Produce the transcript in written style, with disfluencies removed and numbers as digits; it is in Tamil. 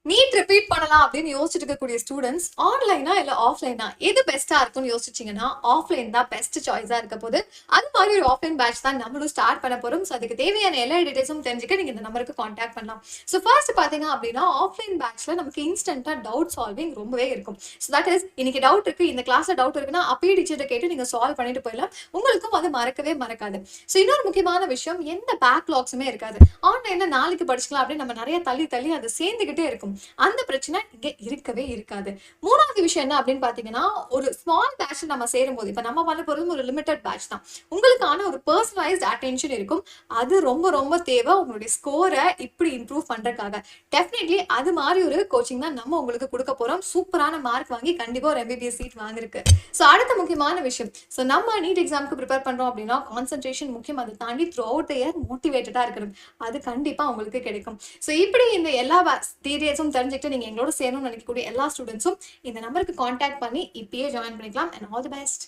நீட் ரிப்பீட் பண்ணலாம் அப்படின்னு யோசிச்சுட்டு இருக்கக்கூடிய ஸ்டூடெண்ட்ஸ் ஆன்லைனா இல்ல ஆஃப்லைனா எது பெஸ்டா இருக்கும்னு யோசிச்சிங்கன்னா ஆஃப்லைன் தான் பெஸ்ட் சாய்ஸா இருக்க போது. அது மாதிரி ஒரு ஆஃப்லைன் பேட்ச் தான் நம்மளும் ஸ்டார்ட் பண்ண போறோம். ஸோ அதுக்கு தேவையான எல்லா டீடைல்ஸும் தெரிஞ்சுக்க நீங்க இந்த நம்பருக்கு காண்டாக்ட் பண்ணலாம். ஸோ ஃபர்ஸ்ட் பாத்தீங்க அப்படின்னா ஆஃப்லைன் பேட்ச்ல நமக்கு இன்ஸ்டன்டா டவுட் சால்விங் ரொம்பவே இருக்கும். ஸோ தட் இஸ் இன்னைக்கு டவுட் இருக்கு, இந்த கிளாஸ்ல டவுட் இருக்குன்னா அப்பயே டீச்சர்கிட்ட கேட்டு நீங்க சால்வ் பண்ணிட்டு போயிடலாம். உங்களுக்கும் அது மறக்கவே மறக்காது. ஸோ இன்னொரு முக்கியமான விஷயம், எந்த பேக்லாக்ஸுமே இருக்காது. ஆன்லைன்ல நாளைக்கு படிச்சுக்கலாம் அப்படின்னு நம்ம நிறைய தள்ளி தள்ளி அது சேர்ந்துகிட்டே இருக்கும். அந்த பிரச்சனை இங்க இருக்கவே இருக்காது. மூணாவது விஷயம் என்ன அப்படின்னு பாத்தீங்கன்னா, ஒரு ஸ்மால் பேட்ச் நம்ம சேரும்போது, இப்ப நம்ம பண்ண போறது ஒரு லிமிடெட் பேட்ச் தான். உங்களுக்கான ஒரு பர்சனலைஸ்ட் அட்டென்ஷன் இருக்கும். அது ரொம்ப ரொம்ப தேவை உங்களுடைய ஸ்கோரை இப்படி இம்ப்ரூவ் பண்றதுக்காக. டெஃபினெட்லி அது மாதிரி ஒரு கோச்சிங் தான் நம்ம உங்களுக்கு கொடுக்க போறோம். சூப்பரான மார்க் வாங்கி கண்டிப்பா ஒரு MBBS சீட் வாங்கிருக்கு. ஸோ அடுத்த முக்கியமான விஷயம், ஸோ நம்ம நீட் எக்ஸாமுக்கு ப்ரிப்பேர் பண்றோம் அப்படின்னா கான்சென்ட்ரேஷன் முக்கியம். அதை தாண்டி த்ரூ அவுட் த இயர் மோட்டிவேட்டடா இருக்கணும். அது கண்டிப்பா உங்களுக்கு கிடைக்கும். ஸோ இப்படி இந்த எல்லா டீடைல்ஸும் தெரிஞ்சுக்கிட்டு நீங்க எங்களோட சேரணும்னு நினைக்கக்கூடிய எல்லா ஸ்டூடெண்ட்ஸும் இந்த நம்பருக்கு காண்டாக்ட் பண்ணி இப்பயே ஜாயின் பண்ணிக்கலாம். And all the best.